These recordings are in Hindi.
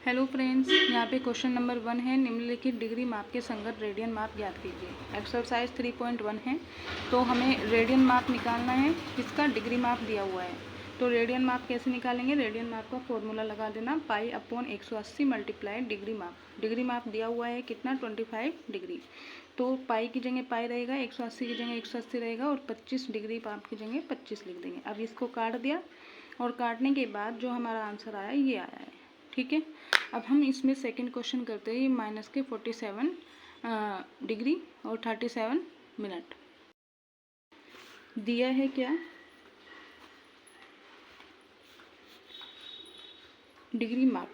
हेलो फ्रेंड्स, यहाँ पे क्वेश्चन नंबर 1 है। निम्नलिखित डिग्री माप के संगत रेडियन माप ज्ञात कीजिए। एक्सरसाइज 3.1 है। तो हमें रेडियन माप निकालना है, इसका डिग्री माप दिया हुआ है। तो रेडियन माप कैसे निकालेंगे? रेडियन माप का फॉर्मूला लगा देना, पाई अपॉन 180 मल्टीप्लाइड डिग्री माप। डिग्री माप दिया हुआ है कितना? 25 डिग्री। तो पाई की जगह पाई रहेगा, 180 की जगह 180 रहेगा और 25 डिग्री माप की जगह 25 लिख देंगे। अब इसको काट दिया और काटने के बाद जो हमारा आंसर आया ये आया है। ठीक है, अब हम इसमें सेकंड क्वेश्चन करते हैं। माइनस के 47 डिग्री और 37 मिनट दिया है। क्या डिग्री माप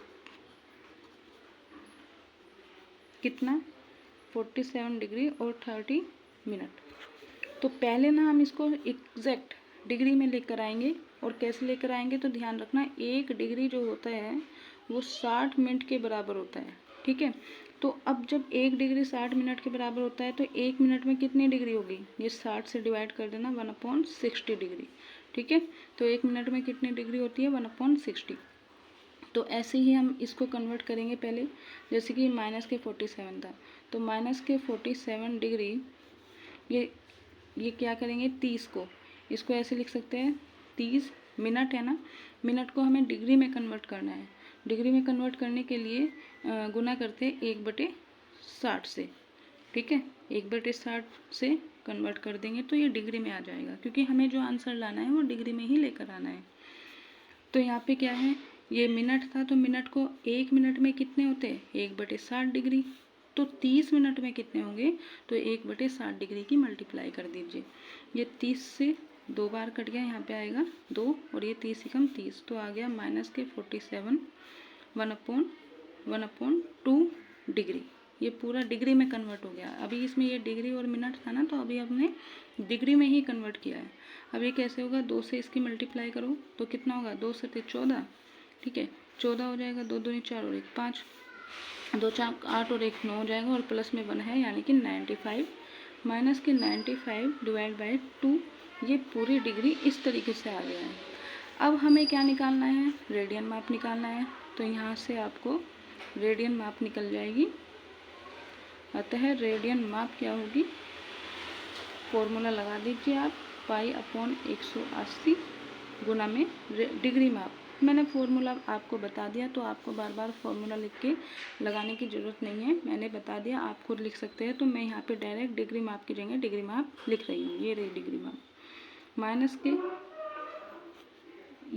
कितना? 47 डिग्री और 30 मिनट। तो पहले ना हम इसको एग्जैक्ट डिग्री में लेकर आएंगे। और कैसे लेकर आएंगे तो ध्यान रखना, 1 डिग्री जो होता है वो 60 मिनट के बराबर होता है। ठीक है, तो अब जब 1 डिग्री 60 मिनट के बराबर होता है तो 1 मिनट में कितनी डिग्री होगी? ये 60 से डिवाइड कर देना, 1/60 डिग्री। ठीक है, तो 1 मिनट में कितनी डिग्री होती है? 1/60। तो ऐसे ही हम इसको कन्वर्ट करेंगे पहले। जैसे कि माइनस के 47 था, तो माइनस के 47 डिग्री ये क्या करेंगे? 30 को, इसको ऐसे लिख सकते हैं 30 मिनट है ना। मिनट को हमें डिग्री में कन्वर्ट करना है। डिग्री में कन्वर्ट करने के लिए गुना करते हैं 1/60 से। ठीक है, 1/60 से कन्वर्ट कर देंगे तो ये डिग्री में आ जाएगा, क्योंकि हमें जो आंसर लाना है वो डिग्री में ही लेकर आना है। तो यहाँ पे क्या है, ये मिनट था, तो मिनट को 1 मिनट में कितने होते हैं? 1/60 डिग्री। तो 30 मिनट में कितने होंगे? तो 1/60 डिग्री की मल्टीप्लाई कर दीजिए। ये 30 से 2 बार कट गया, यहाँ पे आएगा 2 और ये 30 एकम 30, तो आ गया माइनस के 47 1/2 डिग्री। ये पूरा डिग्री में कन्वर्ट हो गया। अभी इसमें ये डिग्री और मिनट था ना, तो अभी हमने डिग्री में ही कन्वर्ट किया है। अब ये कैसे होगा? 2 से इसकी मल्टीप्लाई करो तो कितना होगा? 2 से 14। ठीक है, 14 हो जाएगा, 2 दूनी 4 और 1 5, 2 4 8 और 1 9 हो जाएगा और प्लस में 1 है, यानी कि 95। माइनस के 95 डिवाइड बाई 2, ये पूरी डिग्री इस तरीके से आ गया है। अब हमें क्या निकालना है? रेडियन माप निकालना है। तो यहाँ से आपको रेडियन माप निकल जाएगी। अतः रेडियन माप क्या होगी? फॉर्मूला लगा दीजिए आप, पाई अपॉन 180 गुना में डिग्री माप। मैंने फॉर्मूला आपको बता दिया, तो आपको बार बार फॉर्मूला लिख के लगाने की ज़रूरत नहीं है। मैंने बता दिया, आप खुद लिख सकते हैं। तो मैं यहाँ पे डायरेक्ट डिग्री माप की जगह डिग्री माप लिख रही हूँ। ये रही डिग्री माप, माइनस के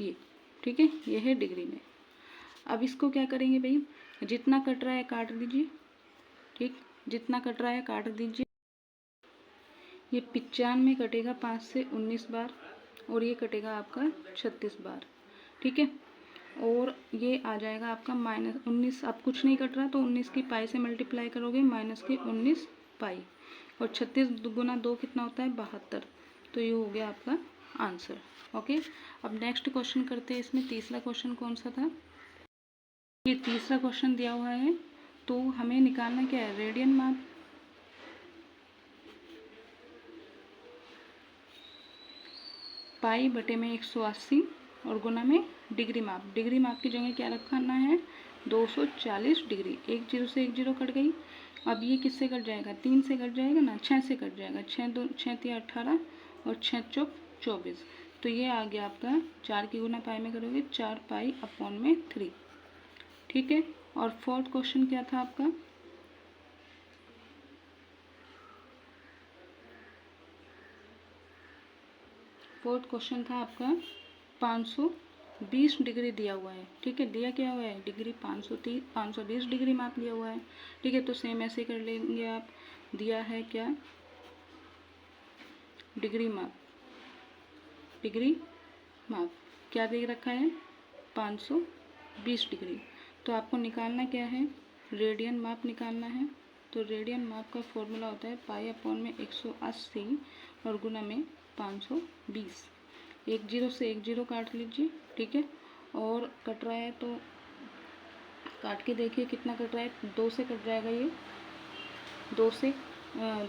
ये। ठीक है, ये है डिग्री में। अब इसको क्या करेंगे भाई? जितना कट रहा है काट दीजिए। ठीक, जितना कट रहा है काट दीजिए। ये 95 कटेगा 5 से 19 बार और ये कटेगा आपका 36 बार। ठीक है, और ये आ जाएगा आपका माइनस 19। अब कुछ नहीं कट रहा तो 19 की पाई से मल्टीप्लाई करोगे, माइनस के 19 पाई, और 36 गुना 2 कितना होता है? 72। तो ये हो गया आपका आंसर। ओके, अब नेक्स्ट क्वेश्चन करते हैं। इसमें तीसरा क्वेश्चन कौन सा था? ये तीसरा क्वेश्चन दिया हुआ है। तो हमें निकालना क्या है? रेडियन माप। पाई बटे में 180 और गुना में डिग्री माप। डिग्री माप की जगह क्या रखना है? 240 डिग्री। 1 0 से 1 0 कट गई। अब ये किससे कट जाएगा? 3 से कट जाएगा ना, 6 से कट जाएगा। 6 3 18 और 6 चौक 24। तो ये आ गया आपका 4 की गुना पाई में करोगे 4 पाई अपॉन में 3। ठीक है, और फोर्थ क्वेश्चन क्या था आपका? फोर्थ क्वेश्चन था आपका 520 डिग्री दिया हुआ है। ठीक है, दिया क्या हुआ है? डिग्री 520 डिग्री माप लिया हुआ है। ठीक है, तो सेम ऐसे कर लेंगे आप। दिया है क्या? डिग्री माप। डिग्री माप क्या दे रखा है? 520 डिग्री। तो आपको निकालना क्या है? रेडियन माप निकालना है। तो रेडियन माप का फॉर्मूला होता है पाई अपॉन में 180 और गुना में 520। 1 0 से 1 0 काट लीजिए। ठीक है, और कट रहा है तो काट के देखिए कितना कट रहा है। 2 से कट जाएगा ये, 2 से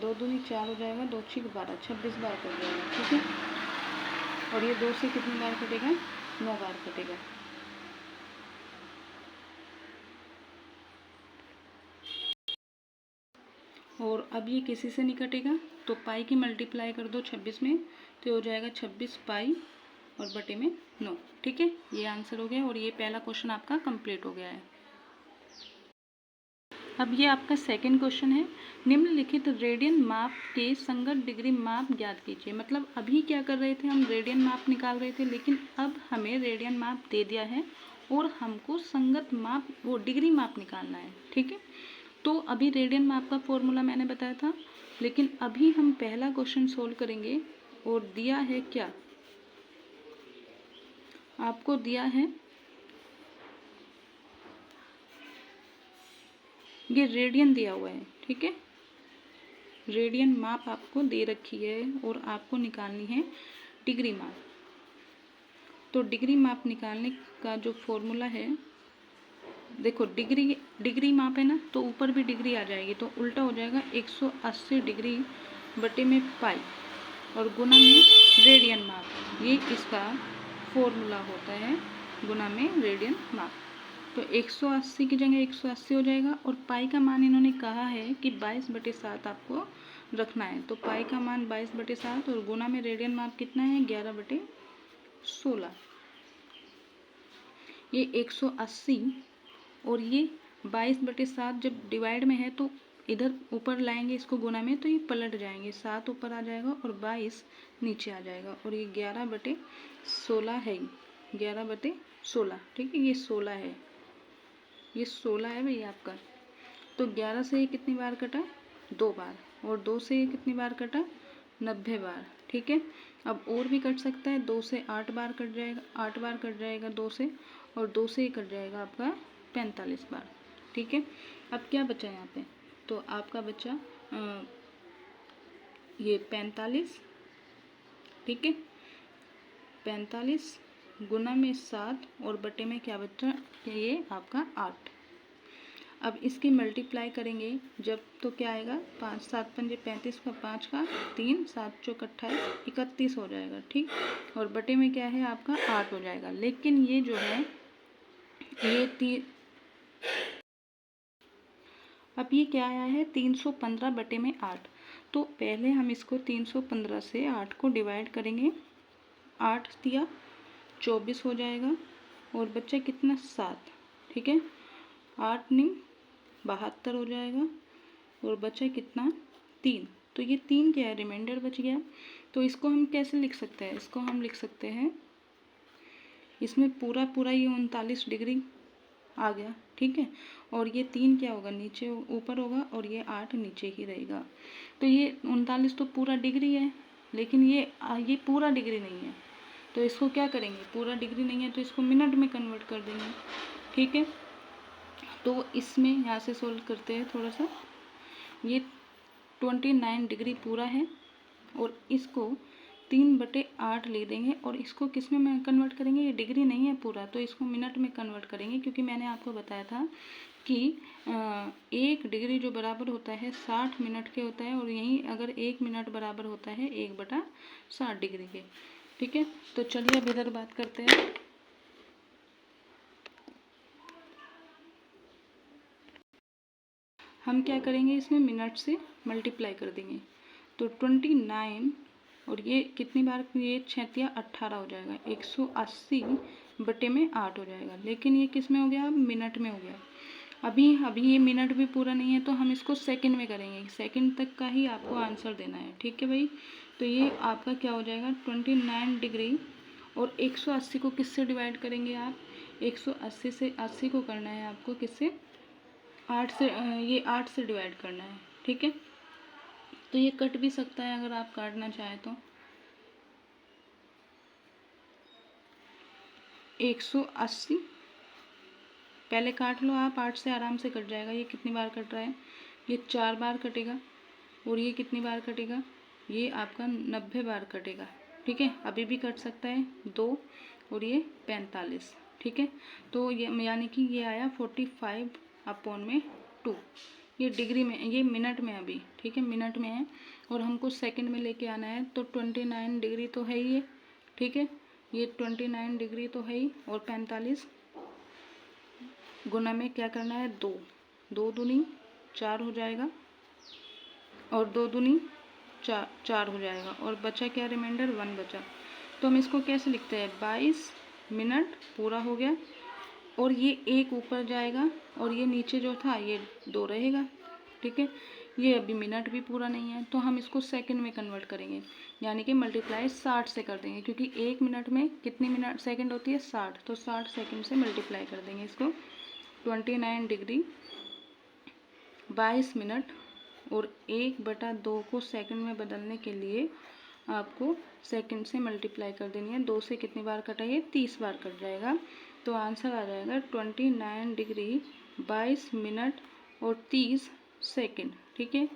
2 दूनी 4 हो जाएगा, 2 6 12, 26 बार कट जाएगा। ठीक है, और ये 2 से कितनी बार कटेगा? 9 बार कटेगा। और अब ये किसी से नहीं कटेगा, तो पाई की मल्टीप्लाई कर दो 26 में, तो हो जाएगा 26 पाई और बटे में 9। ठीक है, ये आंसर हो गया और ये पहला क्वेश्चन आपका कंप्लीट हो गया है। अब ये आपका सेकंड क्वेश्चन है, निम्नलिखित रेडियन माप के संगत डिग्री माप ज्ञात कीजिए। मतलब अभी क्या कर रहे थे, हम रेडियन माप निकाल रहे थे, लेकिन अब हमें रेडियन माप दे दिया है और हमको संगत माप वो डिग्री माप निकालना है। ठीक है, तो अभी रेडियन माप का फॉर्मूला मैंने बताया था, लेकिन अभी हम पहला क्वेश्चन सोल्व करेंगे और दिया है क्या, आपको दिया है ये रेडियन दिया हुआ है। ठीक है, रेडियन माप आपको दे रखी है और आपको निकालनी है डिग्री माप। तो डिग्री माप निकालने का जो फॉर्मूला है, देखो डिग्री माप है ना, तो ऊपर भी डिग्री आ जाएगी, तो उल्टा हो जाएगा 180 डिग्री बटे में पाई और गुना में रेडियन माप। ये इसका फॉर्मूला होता है, गुना में रेडियन माप। तो 180 की जगह 180 हो जाएगा और पाई का मान इन्होंने कहा है कि 22/7 आपको रखना है। तो पाई का मान 22/7 और गुना में रेडियन माप कितना है 11/16। ये 180 और ये 22/7 जब डिवाइड में है तो इधर ऊपर लाएंगे इसको गुना में, तो ये पलट जाएंगे, 7 ऊपर आ जाएगा और 22 नीचे आ जाएगा और ये 11/16 है, 11/16। ठीक है, ये 16 है, ये 16 है भैया आपका। तो 11 से ये कितनी बार कटा, 2 बार, और 2 से ये कितनी बार कटा, 90 बार। ठीक है, अब और भी कट सकता है, 2 से 8 बार कट जाएगा, 8 बार कट जाएगा 2 से, और 2 से ही कट जाएगा आपका 45 बार। ठीक है, अब क्या बचा यहाँ पे, तो आपका बचा ये 45। ठीक है, 45 गुना में 7 और बटे में क्या बचा, ये आपका 8। अब इसकी मल्टीप्लाई करेंगे जब, तो क्या आएगा, 5 7 पंजे 35 का 5 का 3 7 चौक 28 31 हो जाएगा। ठीक, और बटे में क्या है आपका 8 हो जाएगा। लेकिन ये जो है ये अब ये क्या आया है 315 बटे में 8। तो पहले हम इसको 315 से 8 को डिवाइड करेंगे, 8 दिया 24 हो जाएगा और बच्चा कितना 7। ठीक है, 8 नहीं 72 हो जाएगा और बचा कितना 3। तो ये 3 क्या है, रिमाइंडर बच गया। तो इसको हम कैसे लिख सकते हैं, इसको हम लिख सकते हैं, इसमें पूरा पूरा ये 39 डिग्री आ गया। ठीक है, और ये 3 क्या होगा, नीचे ऊपर होगा और ये 8 नीचे ही रहेगा। तो ये 39 तो पूरा डिग्री है, लेकिन ये पूरा डिग्री नहीं है, तो इसको क्या करेंगे, पूरा डिग्री नहीं है तो इसको मिनट में कन्वर्ट कर देंगे। ठीक है, तो इसमें यहाँ से सोल्व करते हैं थोड़ा सा। ये 29 डिग्री पूरा है और इसको 3/8 ले देंगे और इसको किस में कन्वर्ट करेंगे, ये डिग्री नहीं है पूरा, तो इसको मिनट में कन्वर्ट करेंगे, क्योंकि मैंने आपको बताया था कि 1 डिग्री जो बराबर होता है 60 मिनट के होता है, और यहीं अगर 1 मिनट बराबर होता है 1/60 डिग्री के। ठीक है, तो चलिए अब इधर बात करते हैं। हम क्या करेंगे, इसमें मिनट से मल्टीप्लाई कर देंगे, तो 29 और ये कितनी बार, ये 6 या 18 हो जाएगा, 180 बटे में 8 हो जाएगा। लेकिन ये किस में हो गया, अब मिनट में हो गया। अभी ये मिनट भी पूरा नहीं है, तो हम इसको सेकंड में करेंगे, सेकंड तक का ही आपको आंसर देना है। ठीक है भाई, तो ये आपका क्या हो जाएगा 29 डिग्री और 180 को किससे डिवाइड करेंगे आप, 180 से 80 को करना है आपको किससे, 8 से, ये 8 से डिवाइड करना है। ठीक है, तो ये कट भी सकता है अगर आप काटना चाहें तो। 180 पहले काट लो आप, 8 से आराम से कट जाएगा। ये कितनी बार कट रहा है, ये 4 बार कटेगा, और ये कितनी बार कटेगा, ये आपका 90 बार कटेगा। ठीक है, अभी भी कट सकता है 2 और ये 45। ठीक है, तो ये यानी कि ये आया 45/2। ये डिग्री में, ये मिनट में अभी। ठीक है, मिनट में है और हमको सेकंड में लेके आना है, तो 29 डिग्री तो है ही है। ठीक है, ये 29 डिग्री तो है ही, और 45 गुना में क्या करना है 2, 2 दूनी 4 हो जाएगा, और 2 दूनी 4 हो जाएगा और बचा क्या रिमाइंडर 1 बचा। तो हम इसको कैसे लिखते हैं 22 मिनट पूरा हो गया और ये 1 ऊपर जाएगा और ये नीचे जो था ये 2 रहेगा। ठीक है, ये अभी मिनट भी पूरा नहीं है तो हम इसको सेकंड में कन्वर्ट करेंगे, यानी कि मल्टीप्लाई 60 से कर देंगे, क्योंकि 1 मिनट में कितनी मिनट सेकंड होती है 60, तो 60 सेकंड से मल्टीप्लाई कर देंगे इसको। 29 डिग्री 22 मिनट और 1/2 को सेकंड में बदलने के लिए आपको सेकंड से मल्टीप्लाई कर देनी है। 2 से कितनी बार कटाइए 30 बार कट जाएगा, तो आंसर आ जाएगा 29 डिग्री 22 मिनट और 30 सेकंड। ठीक है,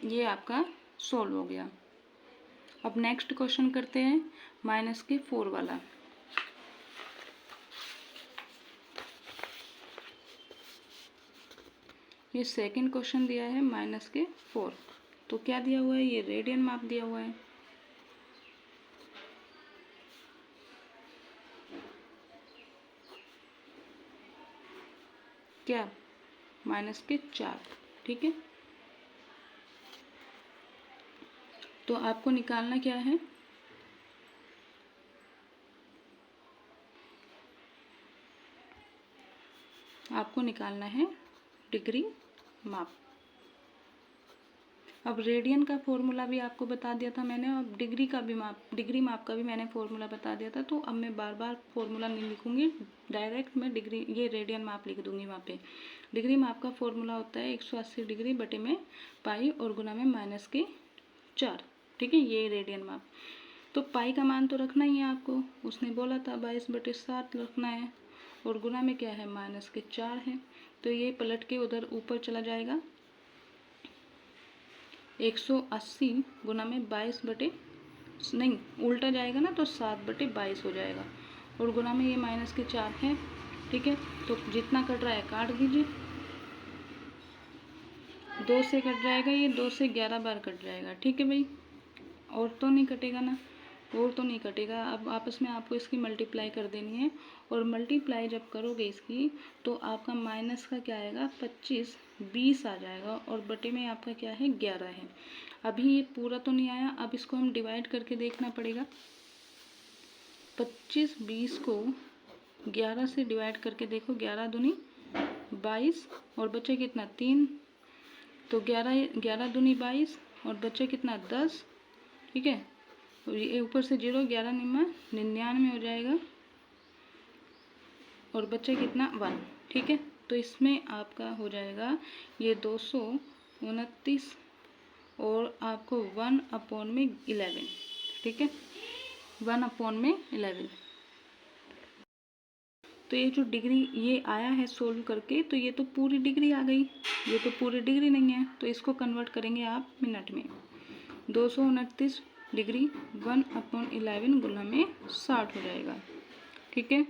ये आपका सोल्व हो गया। अब नेक्स्ट क्वेश्चन करते हैं -4 वाला। ये सेकंड क्वेश्चन दिया है -4, तो क्या दिया हुआ है, ये रेडियन माप दिया हुआ है। क्या -4। ठीक है, तो आपको निकालना क्या है, आपको निकालना है डिग्री माप। अब रेडियन का फॉर्मूला भी आपको बता दिया था मैंने, अब डिग्री का भी डिग्री माप का भी मैंने फॉर्मूला बता दिया था, तो अब मैं बार बार फॉर्मूला नहीं लिखूंगी, डायरेक्ट मैं डिग्री ये रेडियन माप लिख दूंगी वहाँ पे। डिग्री माप का फॉर्मूला होता है 180 डिग्री बटे में पाई और गुना में -4। ठीक है, ये रेडियन माप। तो पाई का मान तो रखना ही है आपको, उसने बोला था 22/7 रखना है और गुना में क्या है -4 है, तो ये पलट के उधर ऊपर चला जाएगा। 180 गुना में 22 बटे नहीं उल्टा जाएगा ना, तो 7/22 हो जाएगा और गुना में ये -4 है। ठीक है, तो जितना कट रहा है काट दीजिए, 2 से कट जाएगा, ये 2 से 11 बार कट जाएगा। ठीक है भाई, और तो नहीं कटेगा ना, और तो नहीं कटेगा। अब आपस में आपको इसकी मल्टीप्लाई कर देनी है और मल्टीप्लाई जब करोगे इसकी तो आपका माइनस का क्या आएगा 25 20 आ जाएगा और बटे में आपका क्या है 11 है। अभी ये पूरा तो नहीं आया, अब इसको हम डिवाइड करके देखना पड़ेगा। 25 20 को 11 से डिवाइड करके देखो, 11 दूनी 22 और बचे कितना 3, तो 11 दूनी 22 और बचे कितना 10। ठीक है, ये ऊपर से 0, 11 निम्मा 99 हो जाएगा और बचे कितना 1। ठीक है, तो इसमें आपका हो जाएगा ये 229 और आपको 1/11। ठीक है, 1/11। तो ये जो डिग्री ये आया है सोल्व करके, तो ये तो पूरी डिग्री आ गई, ये तो पूरी डिग्री नहीं है, तो इसको कन्वर्ट करेंगे आप मिनट में। 229 डिग्री 1/11 गुना में 60 हो जाएगा। ठीक है,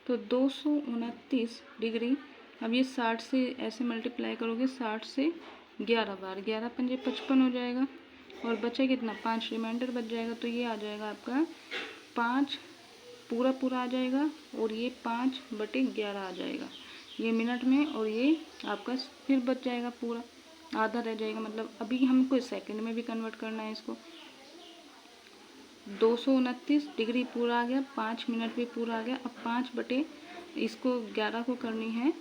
तो 229 डिग्री, अब ये 60 से ऐसे मल्टीप्लाई करोगे, 60 से 11 बार, 11 पंजे 55 हो जाएगा और बचा कितना 5 रिमाइंडर बच जाएगा, तो ये आ जाएगा आपका 5 पूरा आ जाएगा और ये 5/11 आ जाएगा ये मिनट में, और ये आपका फिर बच जाएगा पूरा, आधा रह जाएगा। मतलब अभी हमको सेकंड में भी कन्वर्ट करना है इसको। 229 डिग्री पूरा आ गया, 5 मिनट भी पूरा आ गया। अब 5 इसको 11 को करनी है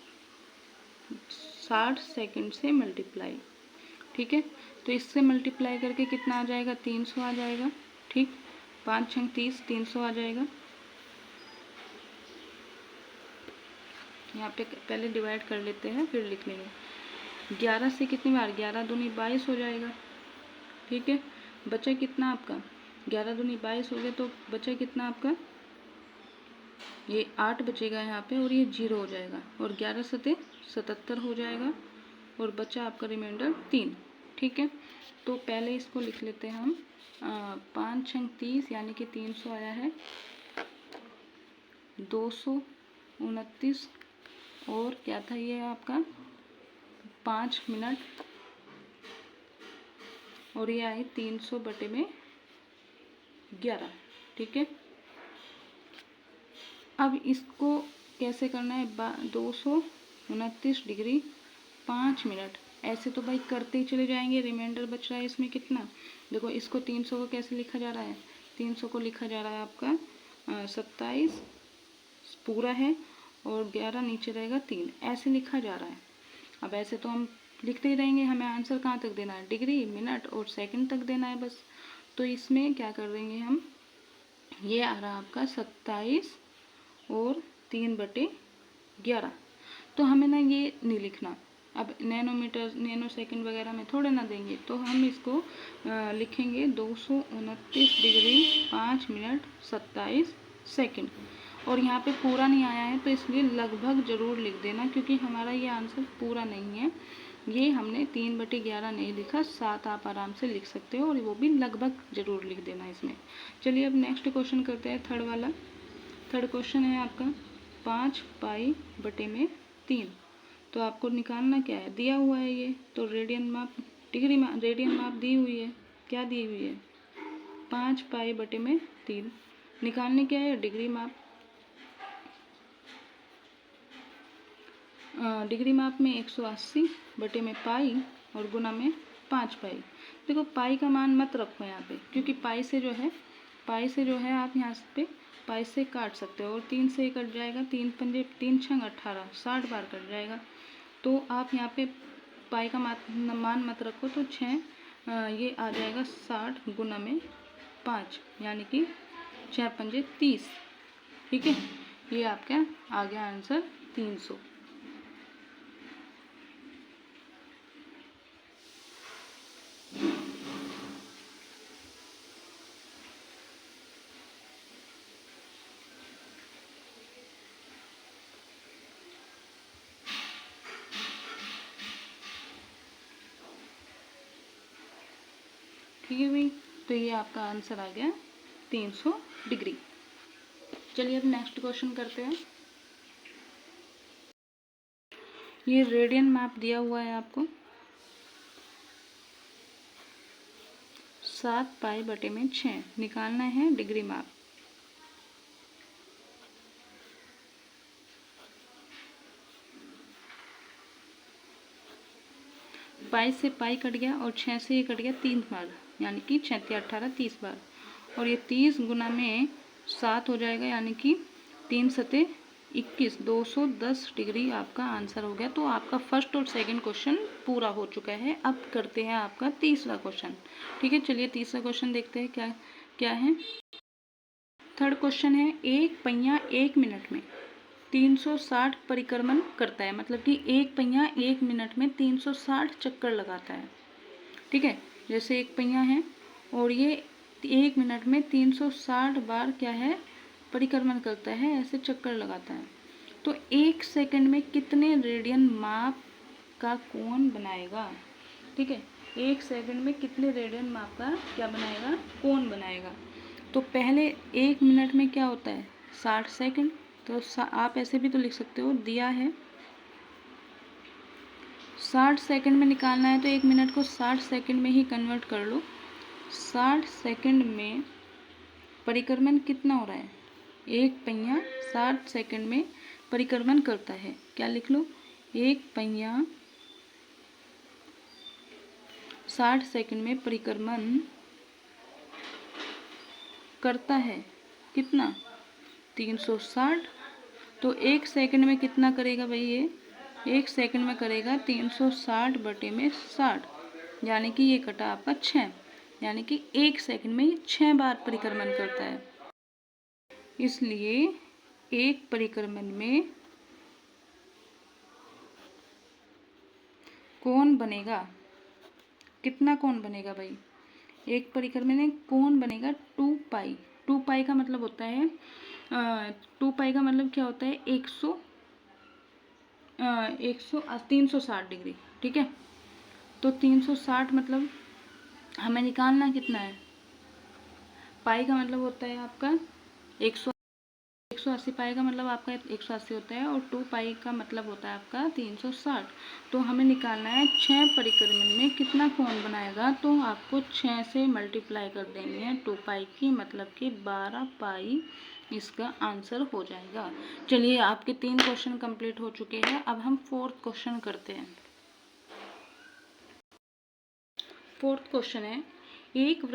60 सेकंड से मल्टीप्लाई। ठीक है, तो इससे मल्टीप्लाई करके कितना आ जाएगा 300 आ जाएगा। ठीक, 5 छंग 30, 300 आ जाएगा। यहाँ पे पहले डिवाइड कर लेते हैं फिर लिख लेंगे। 11 से कितनी बार, 11 दूनी 22 हो जाएगा। ठीक है, बचा कितना आपका 11 दूनी 22 हो गया, तो बचा कितना आपका ये 8 बचेगा यहाँ पे और ये 0 हो जाएगा और 11 सते 77 हो जाएगा और बचा आपका रिमाइंडर 3। ठीक है, तो पहले इसको लिख लेते हैं हम 5 छंग 30 यानी कि 300 आया है। 229 और क्या था ये आपका 5 मिनट और ये आई 300 बटे में 11। ठीक है, अब इसको कैसे करना है 229 डिग्री 5 मिनट ऐसे तो भाई करते ही चले जाएंगे। रिमाइंडर बच रहा है इसमें कितना, देखो इसको 300 को कैसे लिखा जा रहा है, 300 को लिखा जा रहा है आपका 27 पूरा है और 11 नीचे रहेगा 3, ऐसे लिखा जा रहा है। अब ऐसे तो हम लिखते ही रहेंगे, हमें आंसर कहाँ तक देना है, डिग्री, मिनट और सेकंड तक देना है बस। तो इसमें क्या कर देंगे हम, ये आ रहा आपका 27 और 3/11। तो हमें ना ये नहीं लिखना, अब नैनोमीटर नैनो सेकंड वगैरह में थोड़े ना देंगे, तो हम इसको लिखेंगे 229 डिग्री 5 मिनट 27 सेकंड। और यहाँ पे पूरा नहीं आया है तो इसलिए लगभग ज़रूर लिख देना, क्योंकि हमारा ये आंसर पूरा नहीं है। ये हमने 3/11 नहीं लिखा, 7 आप आराम से लिख सकते हो, और वो भी लगभग ज़रूर लिख देना इसमें। चलिए अब नेक्स्ट क्वेश्चन करते हैं, थर्ड वाला। थर्ड क्वेश्चन है आपका 5π/3। तो आपको निकालना क्या है, दिया हुआ है ये, तो रेडियन माप, डिग्री माप, रेडियन माप दी हुई है, क्या दी हुई है 5π/3। निकालने क्या है, डिग्री माप। डिग्री माप में 180/पाई और गुना में 5π। देखो पाई का मान मत रखो यहाँ पे, क्योंकि पाई से जो है आप यहाँ पे पाई से काट सकते हो, और 3 से कट जाएगा, 3 पंजे 3 छंग 18, 60 बार कट जाएगा। तो आप यहाँ पे पाई का मान मत रखो, तो 6 ये आ जाएगा 60 गुना में 5, यानी कि 6 पंजे 30। ठीक है, ये आपका आ गया आंसर 300। ठीक है भाई, तो ये आपका आंसर आ गया 300 डिग्री। चलिए अब नेक्स्ट क्वेश्चन करते हैं। ये रेडियन माप दिया हुआ है आपको 7π/6, निकालना है डिग्री माप। पाई से पाई कट गया और 6 से ये कट गया 3 बार, यानी कि 6 × 18 30 बार, और ये 30 गुना में 7 हो जाएगा, यानी कि 3 × 21, 210 डिग्री आपका आंसर हो गया। तो आपका फर्स्ट और सेकंड क्वेश्चन पूरा हो चुका है। अब करते हैं आपका तीसरा क्वेश्चन। ठीक है, चलिए तीसरा क्वेश्चन देखते हैं क्या क्या है। थर्ड क्वेश्चन है, एक पहिया 1 मिनट में 360 परिक्रमण करता है, मतलब कि एक पहिया 1 मिनट में 360 चक्कर लगाता है। ठीक है, जैसे एक पहिया है और ये 1 मिनट में 360 बार क्या है, परिक्रमण करता है, ऐसे चक्कर लगाता है। तो 1 सेकंड में कितने रेडियन माप का कोण बनाएगा। ठीक है, 1 सेकंड में कितने रेडियन माप का क्या बनाएगा, कोण बनाएगा। तो पहले 1 मिनट में क्या होता है 60 सेकंड, तो आप ऐसे भी तो लिख सकते हो, दिया है 60 सेकंड में निकालना है, तो 1 मिनट को 60 सेकंड में ही कन्वर्ट कर लो। 60 सेकंड में परिक्रमण कितना हो रहा है, एक पहिया 60 सेकंड में परिक्रमण करता है। क्या लिख लो, एक पहिया 60 सेकंड में परिक्रमण करता है, कितना 360। तो 1 सेकंड में कितना करेगा भाई, ये 1 सेकंड में करेगा 360/60, यानी कि ये कटा आपका 6, यानी कि 1 सेकंड में 6 बार परिक्रमण करता है। इसलिए एक परिक्रमण में कोण बनेगा, कितना कोण बनेगा भाई, एक परिक्रमण में कोण बनेगा 2π। 2π का मतलब होता है 2π का मतलब क्या होता है 360 डिग्री। ठीक है, तो 360 मतलब हमें निकालना कितना है, पाई का मतलब होता है आपका 180, पाई का मतलब आपका 180 होता है, और 2π का मतलब होता है आपका 360। तो हमें निकालना है 6 परिक्रमण में कितना कोण बनाएगा, तो आपको 6 से मल्टीप्लाई कर देनी है 2π की, मतलब कि 12π इसका आंसर हो जाएगा। चलिए आपके 3 क्वेश्चन कंप्लीट हो चुके हैं। अब हम 4th क्वेश्चन करते हैं। 4th क्वेश्चन है, एक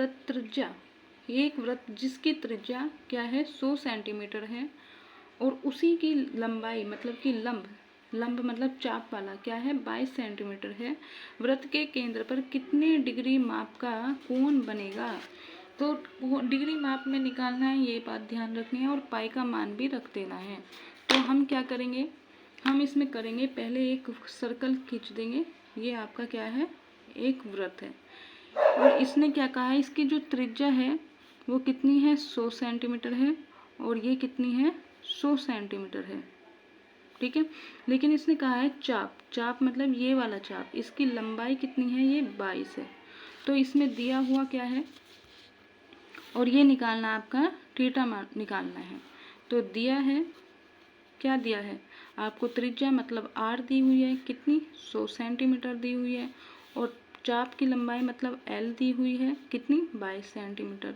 वृत्त जिसकी त्रिज्या क्या है 100 सेंटीमीटर है और उसी की लंबाई मतलब कि लंब मतलब चाप वाला क्या है 22 सेंटीमीटर है, वृत्त के केंद्र पर कितने डिग्री माप का कोण बनेगा। तो डिग्री माप में निकालना है, ये बात ध्यान रखनी है और पाई का मान भी रख देना है। तो हम क्या करेंगे, हम इसमें करेंगे पहले एक सर्कल खींच देंगे। ये आपका क्या है, एक वृत्त है और इसने क्या कहा है, इसकी जो त्रिज्या है वो कितनी है 100 सेंटीमीटर है और ये कितनी है 100 सेंटीमीटर है, ठीक है। लेकिन इसने कहा है चाप मतलब ये वाला चाप, इसकी लंबाई कितनी है, ये 22 है। तो इसमें दिया हुआ क्या है और ये निकालना आपका थीटा मान निकालना है। तो दिया है, क्या दिया है आपको, त्रिज्या मतलब आर दी हुई है कितनी 100 सेंटीमीटर दी हुई है और चाप की लंबाई मतलब एल दी हुई है कितनी 22 सेंटीमीटर,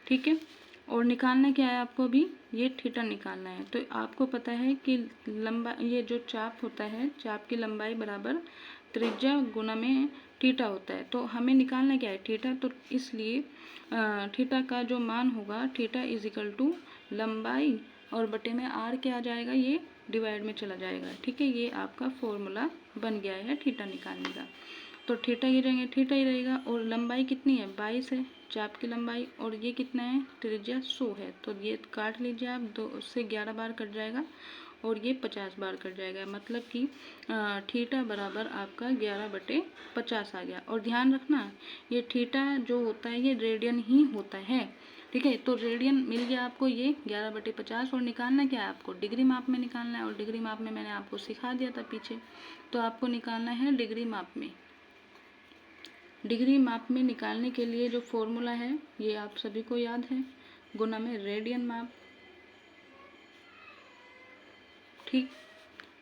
ठीक है। और निकालना क्या है आपको, अभी ये थीटा निकालना है। तो आपको पता है कि ये जो चाप होता है, चाप की लंबाई बराबर त्रिज्या गुना में थीटा होता है। तो हमें निकालना क्या है थीटा, तो इसलिए थीटा का जो मान होगा थीटा इज इक्वल टू लंबाई और बटे में आर क्या आ जाएगा, ये डिवाइड में चला जाएगा, ठीक है। ये आपका फॉर्मूला बन गया है थीटा निकालने का। तो थीटा ही रहेगा और लंबाई कितनी है 22 है चाप की लंबाई और ये कितना है त्रिज्या 100 है। तो ये काट लीजिए आप, 2 से 11 बार कट जाएगा और ये 50 बार कट जाएगा, मतलब कि थीटा बराबर आपका 11/50 आ गया। और ध्यान रखना ये थीटा जो होता है ये रेडियन ही होता है, ठीक है। तो रेडियन मिल गया आपको ये 11/50 और निकालना क्या है आपको डिग्री माप में निकालना है और डिग्री माप में मैंने आपको सिखा दिया था पीछे। तो आपको निकालना है डिग्री माप में। डिग्री माप में निकालने के लिए जो फॉर्मूला है ये आप सभी को याद है, गुना में रेडियन माप, ठीक।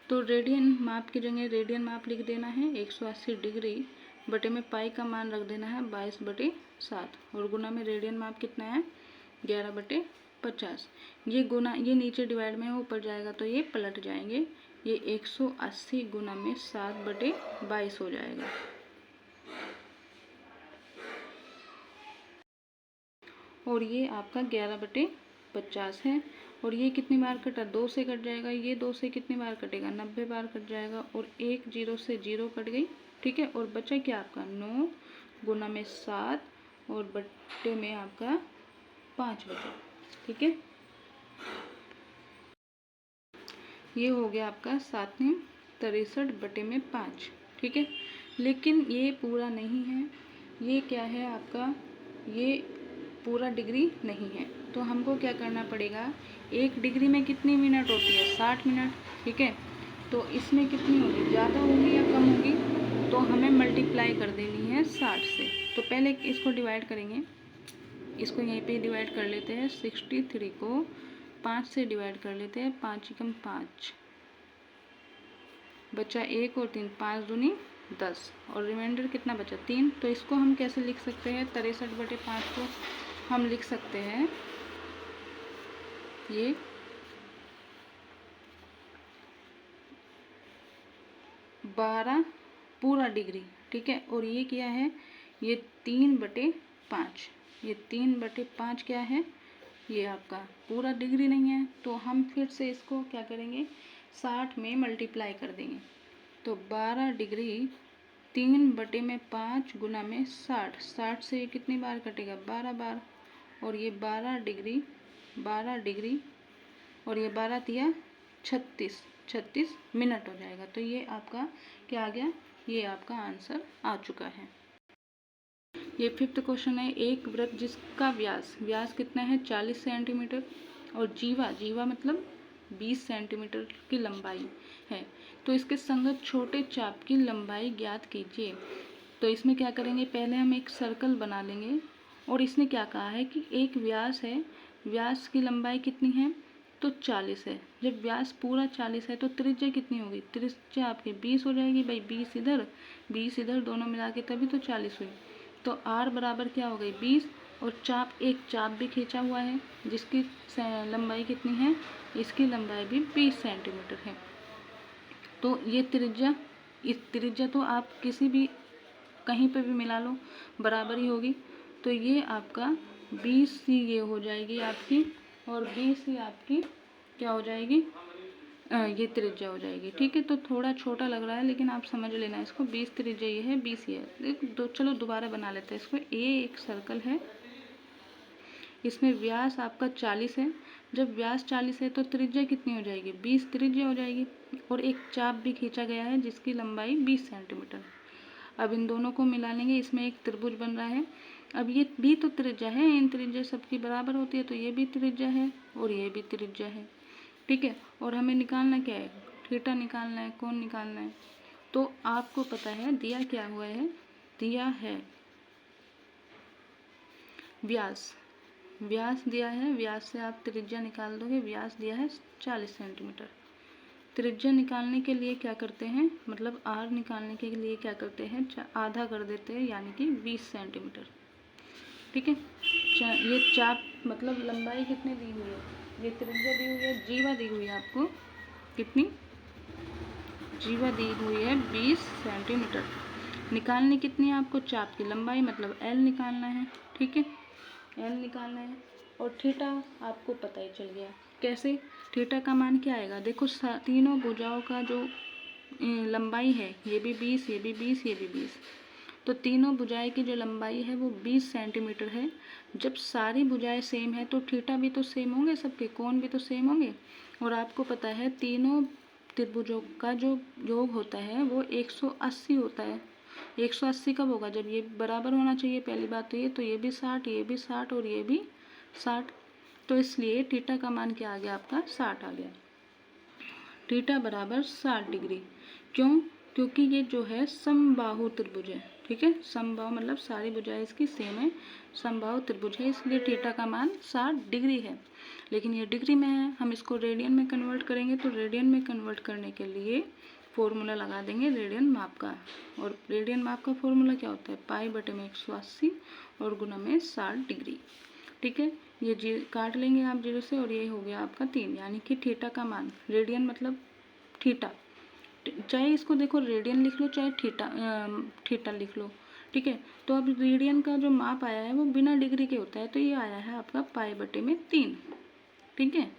तो रेडियन माप की जगह रेडियन माप लिख देना है 180 डिग्री बटे में पाई का मान रख देना है 22/7 और गुना में रेडियन माप कितना है 11/50। ये गुना, ये नीचे डिवाइड में ऊपर जाएगा तो ये पलट जाएंगे, ये 180 गुना में 7/22 हो जाएगा। और ये आपका 11/50 है और ये कितनी बार कटा 2 से कट जाएगा, ये 2 से कितनी बार कटेगा 90 बार कट जाएगा और एक 0 से 0 कट गई, ठीक है। और बचा क्या आपका 9 गुना में 7 और बट्टे में आपका 5 बचा, ठीक है। ये हो गया आपका 7×63/5, ठीक है। लेकिन ये पूरा नहीं है, ये क्या है आपका, ये पूरा डिग्री नहीं है। तो हमको क्या करना पड़ेगा, एक डिग्री में कितनी मिनट होती है 60 मिनट, ठीक है। तो इसमें कितनी होगी, ज़्यादा होगी या कम होगी, तो हमें मल्टीप्लाई कर देनी है 60 से। तो पहले इसको डिवाइड करेंगे, इसको यहीं पे डिवाइड कर लेते हैं, 63 को 5 से डिवाइड कर लेते हैं, 5 एकम 5 बचा 1 और 3, 5 दूनी 10 और रिमाइंडर कितना बचा 3। तो इसको हम कैसे लिख सकते हैं, 63/5 को हम लिख सकते हैं ये 12 पूरा डिग्री, ठीक है। और ये क्या है, ये 3/5, ये 3/5 क्या है, ये आपका पूरा डिग्री नहीं है। तो हम फिर से इसको क्या करेंगे 60 में मल्टीप्लाई कर देंगे। तो 12 डिग्री 3/5 गुना में 60, 60 से ये कितनी बार कटेगा 12 बार और ये 12 डिग्री और ये 12 तिया 36 मिनट हो जाएगा। तो ये आपका क्या आ गया, ये आपका आंसर आ चुका है। ये 5th क्वेश्चन है, एक वृत्त जिसका व्यास कितना है 40 सेंटीमीटर और जीवा मतलब 20 सेंटीमीटर की लंबाई है, तो इसके संगत छोटे चाप की लंबाई ज्ञात कीजिए। तो इसमें क्या करेंगे, पहले हम एक सर्कल बना लेंगे और इसने क्या कहा है कि एक व्यास है, व्यास की लंबाई कितनी है तो 40 है। जब व्यास पूरा 40 है तो त्रिज्या कितनी होगी, त्रिज्या आपकी 20 हो जाएगी भाई, 20 इधर दोनों मिला के तभी तो 40 हुई। तो r बराबर क्या हो गई 20 और एक चाप भी खींचा हुआ है जिसकी लंबाई कितनी है, इसकी लंबाई भी 20 सेंटीमीटर है। तो ये त्रिज्या, इस त्रिज्या तो आप किसी भी कहीं पे भी मिला लो बराबर ही होगी। तो ये आपका 20 ही ये हो जाएगी आपकी, और 20 ही आपकी क्या हो जाएगी, ये त्रिज्या हो जाएगी। ठीक है, तो थोड़ा छोटा लग रहा है लेकिन आप समझ लेना इसको। 20 त्रिज्या ये है, 20 ये है। चलो दोबारा बना लेते हैं इसको। एक सर्कल है, इसमें व्यास आपका 40 है। जब व्यास 40 है तो त्रिज्या कितनी हो जाएगी, 20 त्रिज्या हो जाएगी। और एक चाप भी खींचा गया है जिसकी लंबाई 20 सेंटीमीटर। अब इन दोनों को मिला लेंगे, इसमें एक त्रिभुज बन रहा है। अब ये भी तो त्रिज्या है, इन त्रिज्या सबकी बराबर होती है, तो ये भी त्रिज्या है और ये भी त्रिज्या है। ठीक है, और हमें निकालना क्या है, थीटा निकालना है, कोण निकालना है। तो आपको पता है दिया क्या हुआ है, दिया है व्यास, व्यास दिया है, व्यास से आप त्रिज्या निकाल दोगे। व्यास दिया है 40 सेंटीमीटर। त्रिज्या निकालने के लिए क्या करते हैं, मतलब आर निकालने के लिए क्या करते हैं, आधा कर देते हैं, यानी कि 20 सेंटीमीटर। ठीक है, ये चाप मतलब लंबाई कितनी दी हुई है, ये त्रिज्या दी हुई है, जीवा दी हुई है आपको, कितनी जीवा दी हुई है 20 सेंटीमीटर। निकालनी कितनी है आपको, चाप की लंबाई, मतलब एल निकालना है। ठीक है, एल निकालना है। और थीटा आपको पता ही चल गया कैसे, थीटा का मान क्या आएगा, देखो तीनों भुजाओं का जो लंबाई है, ये भी 20, ये भी 20, ये भी 20, तो तीनों भुजाएं की जो लंबाई है वो 20 सेंटीमीटर है। जब सारी भुजाएं सेम है तो थीटा भी तो सेम होंगे, सबके कोण भी तो सेम होंगे। और आपको पता है तीनों त्रिभुजों का जो योग होता है वो 180 होता है। 180 कब होगा, जब ये बराबर होना चाहिए, पहली बात तो ये भी 60, ये भी 60 और ये भी 60। तो इसलिए थीटा का मान क्या आ गया आपका, 60 आ गया। थीटा बराबर 60 डिग्री। क्यों, क्योंकि ये जो है समबाहु त्रिभुज है। ठीक है, समबाहु मतलब सारी भुजाएं इसकी सेम है, समबाहु त्रिभुज है, इसलिए थीटा का मान 60 डिग्री है। लेकिन ये डिग्री में है, हम इसको रेडियन में कन्वर्ट करेंगे, तो रेडियन में कन्वर्ट करने के लिए फॉर्मूला लगा देंगे रेडियन माप का। और रेडियन माप का फॉर्मूला क्या होता है, पाई बटे में 180 और गुना में 60 डिग्री। ठीक है, ये जी काट लेंगे आप 0 से, और ये हो गया आपका 3, यानी कि थीटा का मान, रेडियन मतलब थीटा, चाहे इसको देखो रेडियन लिख लो चाहे थीटा लिख लो। ठीक है, तो अब रेडियन का जो माप आया है वो बिना डिग्री के होता है, तो ये आया है आपका पाई बटे में 3। ठीक है,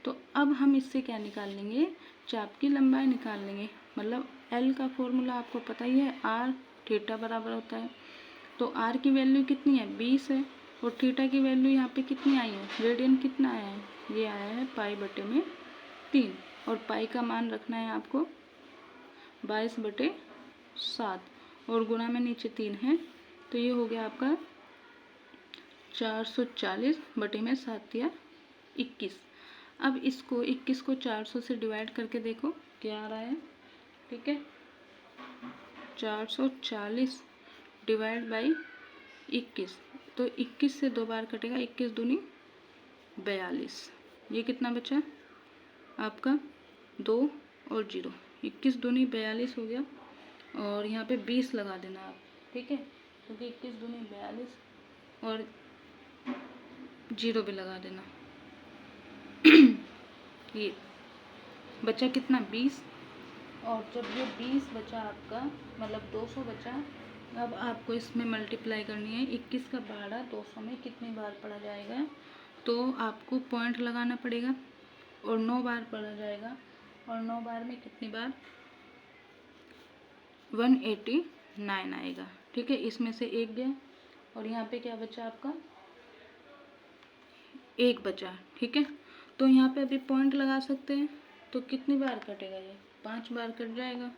तो अब हम इससे क्या निकाल लेंगे, चाप की लंबाई निकाल लेंगे। मतलब एल का फॉर्मूला आपको पता ही है, आर थीटा बराबर होता है। तो आर की वैल्यू कितनी है, 20 है, और थीटा की वैल्यू यहाँ पे कितनी आई है, रेडियन कितना आया है, ये आया है पाई बटे में 3। और पाई का मान रखना है आपको 22/7, और गुणा में नीचे 3 है, तो ये हो गया आपका 440 बटे में 7 या 21। अब इसको 21 को 400 से डिवाइड करके देखो क्या आ रहा है। ठीक है, 440 डिवाइड बाई 21, तो 21 से 2 बार कटेगा, 21 दूनी 42, ये कितना बचा आपका 2 और 0, 21 दूनी 42 हो गया। और यहाँ पे 20 लगा देना आप। ठीक है, क्योंकि 21 दूनी 42 और 0 भी लगा देना। ये बचा कितना 20, और जब ये 20 बचा आपका, मतलब 200 बचा, अब आपको इसमें मल्टीप्लाई करनी है। 21 का भाड़ा 200 में कितनी बार पड़ा जाएगा, तो आपको पॉइंट लगाना पड़ेगा, और 9 बार पड़ा जाएगा, और 9 बार में कितनी बार, 189 आएगा। ठीक है, इसमें से एक गया, और यहाँ पे क्या बचा आपका, एक बचा। ठीक है, तो यहाँ पे अभी पॉइंट लगा सकते हैं, तो कितनी बार कटेगा ये, 5 बार कट जाएगा।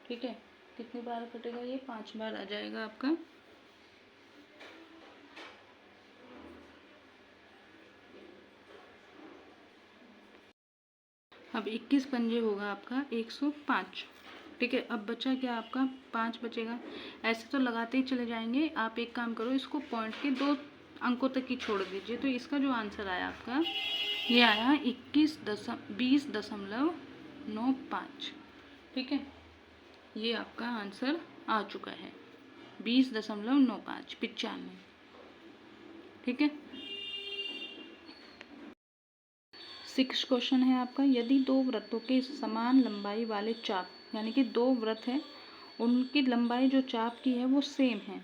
ठीक है, कितनी बार कटेगा ये, 5 बार आ जाएगा आपका। अब 21 पंजे होगा आपका 105। ठीक है, अब बचा क्या आपका, 5 बचेगा। ऐसे तो लगाते ही चले जाएंगे, आप एक काम करो, इसको पॉइंट के 2 अंकों तक ही छोड़ दीजिए। तो इसका जो आंसर आया आपका, ये आया 20.95। ठीक है, ये आपका आंसर आ चुका है 20.95, 95। ठीक है, 6 क्वेश्चन है आपका, यदि 2 वृत्तों के समान लंबाई वाले चाप, यानी कि 2 वृत्त है उनकी लंबाई जो चाप की है वो सेम है।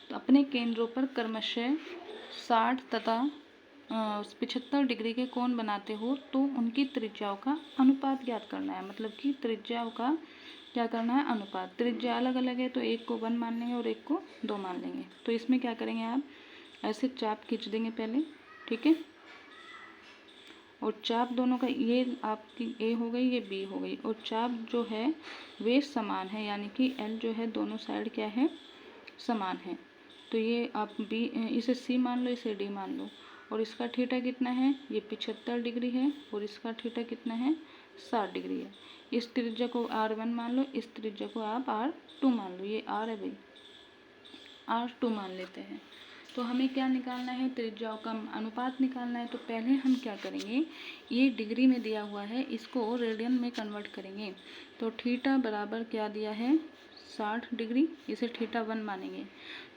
तो अपने केंद्रों पर क्रमशः 60 तथा 75 डिग्री के कोण बनाते हो तो उनकी त्रिज्याओं का अनुपात ज्ञात करना है। मतलब कि त्रिज्याओं का क्या करना है, अनुपात। त्रिज्या अलग अलग है तो एक को 1 मान लेंगे और एक को 2 मान लेंगे। तो इसमें क्या करेंगे, आप ऐसे चाप खींच देंगे पहले, ठीक है। और चाप दोनों का, ये आपकी ए हो गई, ये बी हो गई, और चाप जो है वे समान है, यानी कि एल जो है दोनों साइड क्या है, समान है। तो ये आप बी, इसे सी मान लो, इसे डी मान लो। और इसका थीटा कितना है, ये 75 डिग्री है, और इसका थीटा कितना है, 60 डिग्री है। इस त्रिज्या को R1 मान लो, इस त्रिज्या को आप R2 मान लो। ये R है भाई, R2 मान लेते हैं। तो हमें क्या निकालना है, त्रिज्याओं का अनुपात निकालना है। तो पहले हम क्या करेंगे, ये डिग्री में दिया हुआ है, इसको रेडियन में कन्वर्ट करेंगे। तो थीटा बराबर क्या दिया है, 60 डिग्री, इसे थीटा 1 मानेंगे।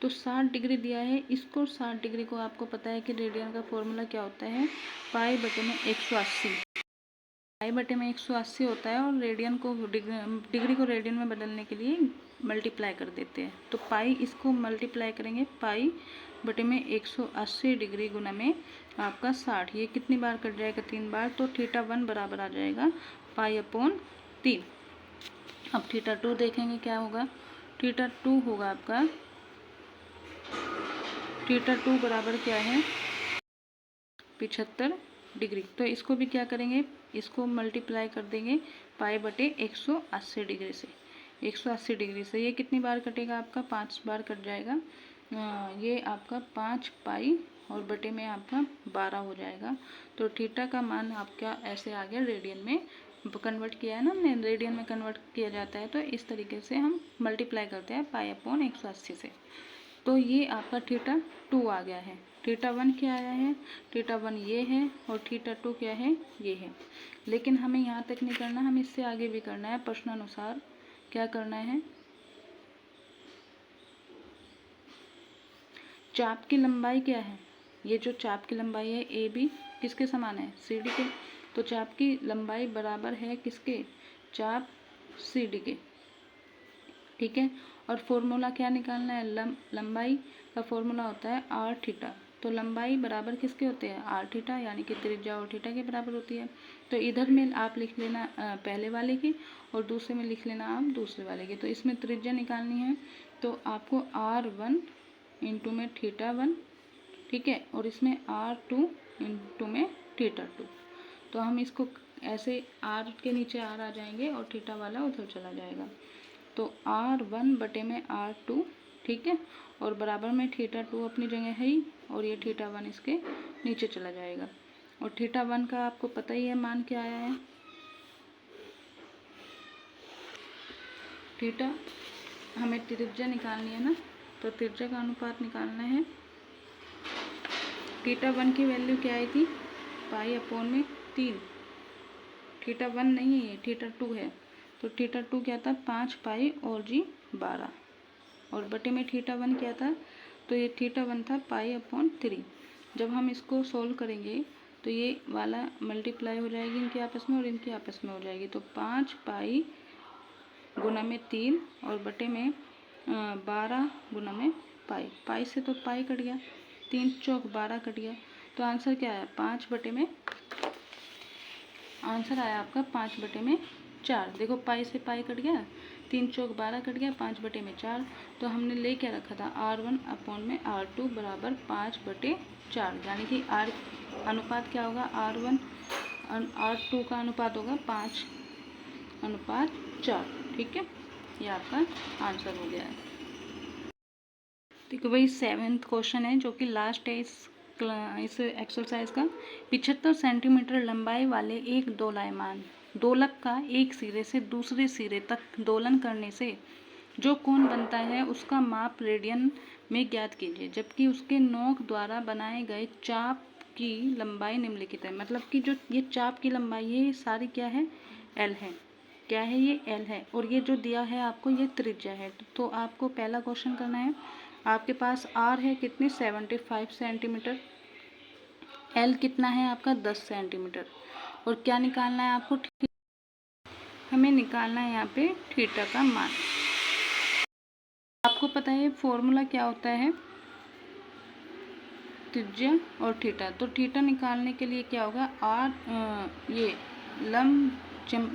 तो 60 डिग्री दिया है, इसको 60 डिग्री को आपको पता है कि रेडियन का फॉर्मूला क्या होता है, पाई बटे में 180। पाई बटे में 180 होता है, और रेडियन को डिग्री को रेडियन में बदलने के लिए मल्टीप्लाई कर देते हैं। तो पाई, इसको मल्टीप्लाई करेंगे, पाई बटे में 180 डिग्री गुना में आपका 60, ये कितनी बार कट जाएगा, 3 बार। तो थीटा 1 बराबर आ जाएगा पाई अपॉन 3। अब थीटा 2 देखेंगे क्या होगा, थीटा 2 होगा आपका, थीटा 2 बराबर क्या है, 75 डिग्री। तो इसको भी क्या करेंगे, इसको मल्टीप्लाई कर देंगे पाई बटे 180 डिग्री से। 180 डिग्री से ये कितनी बार कटेगा, आपका 5 बार कट जाएगा। ये आपका 5 पाई और बटे में आपका 12 हो जाएगा। तो थीटा का मान आपका ऐसे आ गया, रेडियन में कन्वर्ट किया है ना हमने, रेडियन में कन्वर्ट किया जाता है। तो इस तरीके से हम मल्टीप्लाई करते हैं पाई अपॉन 180 से। तो ये आपका थीटा 2 आ गया है। थीटा 1 क्या आया है, थीटा 1 ये है, और थीटा 2 क्या है, ये है। लेकिन हमें यहाँ तक नहीं करना, हमें इससे आगे भी करना है। प्रश्नानुसार क्या करना है, चाप की लंबाई क्या है, ये जो चाप की लंबाई है ए बी किसके समान है, सी डी के। तो चाप की लंबाई बराबर है किसके, चाप सी डी के, ठीक है। और फॉर्मूला क्या निकालना है, लंबाई का फॉर्मूला होता है आर थीटा। तो लंबाई बराबर किसके होते हैं, आर थीटा, यानी कि त्रिज्या और थीटा के बराबर होती है। तो इधर में आप लिख लेना पहले वाले की, और दूसरे में लिख लेना आप दूसरे वाले की। तो इसमें त्रिज्या निकालनी है, तो आपको R1 इंटू में थीटा 1, ठीक है, और इसमें R2 इंटू में थीटा 2। तो हम इसको ऐसे R के नीचे R आ जाएंगे और थीटा वाला उधर चला जाएगा। तो R1 बटे में R2, ठीक है, और बराबर में थीटा 2 अपनी जगह है ही, और ये थीटा 1 इसके नीचे चला जाएगा। और थीटा 1 का आपको पता ही है मान क्या आया है, थीटा, हमें त्रिज्या निकालनी है ना, तो त्रिज्या का अनुपात निकालना है। थीटा 1 की वैल्यू क्या आई थी, पाई अपॉन में 3। थीटा 1 नहीं है, ये थीटा 2 है। तो थीटा 2 क्या था, 5 पाई और जी 12, और बटे में थीटा 1 क्या था, तो ये थीटा 1 था पाई अपॉन 3। जब हम इसको सोल्व करेंगे तो ये वाला मल्टीप्लाई हो जाएगी इनके आपस में, और इनके आपस में हो जाएगी। तो 5 पाई गुना में 3 और बटे में 12 गुना में पाई। पाई से तो पाई कट गया, 3 चौक 12 कट गया। तो आंसर क्या आया, 5 बटे में, आंसर आया आपका 5 बटे में 4। देखो पाई से पाई कट गया, 3 चौक 12 कट गया, 5 बटे में 4। तो हमने ले क्या रखा था, R1 अपॉन में R2 बराबर 5 बटे 4, यानी कि R अनुपात क्या होगा, R1 R2 का अनुपात होगा 5 अनुपात 4, ठीक है। ये आपका आंसर हो गया है। देखो भाई 7th क्वेश्चन है, जो कि लास्ट है इस एक्सरसाइज का। 75 सेंटीमीटर लंबाई वाले एक दोलायमान दोलक का एक सिरे से दूसरे सिरे तक दोलन करने से जो कोण बनता है उसका माप रेडियन में ज्ञात कीजिए, जबकि उसके नोक द्वारा बनाए गए चाप की लंबाई निम्नलिखित है। मतलब कि जो ये चाप की लंबाई है, ये सारी क्या है, एल है। क्या है, ये एल है, और ये जो दिया है आपको ये त्रिज्या है। तो आपको पहला क्वेश्चन करना है, आपके पास आर है कितनी, 75 सेंटीमीटर, एल कितना है आपका 10 सेंटीमीटर, और क्या निकालना है आपको, हमें निकालना है यहाँ पे थीटा का मान। आपको पता है फॉर्मूला क्या होता है, त्रिज्या और थीटा। तो थीटा निकालने के लिए क्या होगा, ये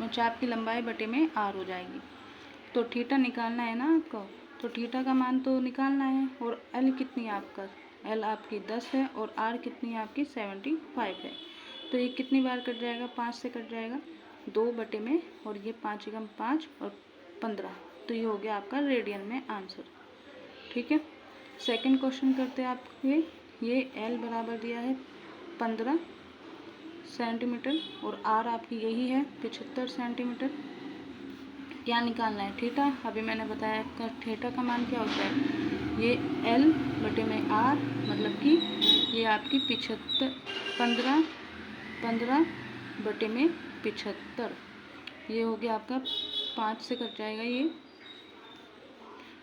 चाप की लंबाई बटे में आर हो जाएगी। तो थीटा निकालना है ना आपको, तो थीटा का मान तो निकालना है। और एल कितनी है आपका, एल आपकी 10 है और आर कितनी है आपकी 75 है। तो ये कितनी बार कट जाएगा, 5 से कट जाएगा, 2 बटे में, और ये 5 एकम 5 और 15। तो ये हो गया आपका रेडियन में आंसर। ठीक है, सेकंड क्वेश्चन करते हैं आपके। ये एल बराबर दिया है 15 सेंटीमीटर और आर आपकी यही है 75 सेंटीमीटर। क्या निकालना है, थीटा। अभी मैंने बताया आपका थीटा का मान क्या होता है, ये एल बटे में आर, मतलब कि ये आपकी 15 बटे में 75। ये हो गया आपका 5 से कट जाएगा,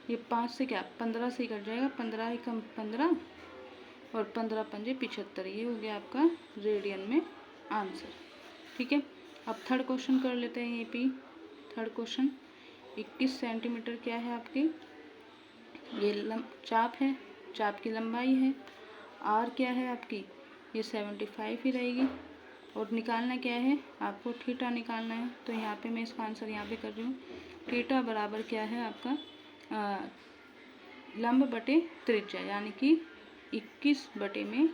ये 5 से क्या 15 से ही कट जाएगा, 15 एकम 15 और 15 पंजे 75। ये हो गया आपका रेडियन में आंसर। ठीक है, अब थर्ड क्वेश्चन कर लेते हैं। ये पी थर्ड क्वेश्चन, 21 सेंटीमीटर क्या है आपकी, ये चाप है, चाप की लंबाई है। आर क्या है आपकी, ये 75 ही रहेगी। और निकालना क्या है आपको, थीटा निकालना है। तो यहाँ पे मैं इसका आंसर यहाँ पे कर रही हूँ। थीटा बराबर क्या है आपका, लंब बटे त्रिज्या, यानी कि 21 बटे में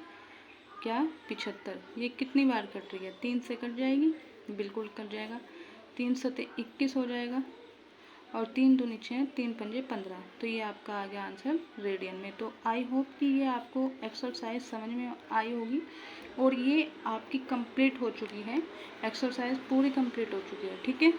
क्या 75। ये कितनी बार कट रही है, 3 से कट जाएगी, बिल्कुल कट जाएगा, 3 सते 21 हो जाएगा और 3 दूनी 6, 3 पंजे 15। तो ये आपका आ गया आंसर रेडियन में। तो आई होप कि ये आपको एक्सरसाइज समझ में आई होगी और ये आपकी कंप्लीट हो चुकी है, एक्सरसाइज पूरी कंप्लीट हो चुकी है। ठीक है।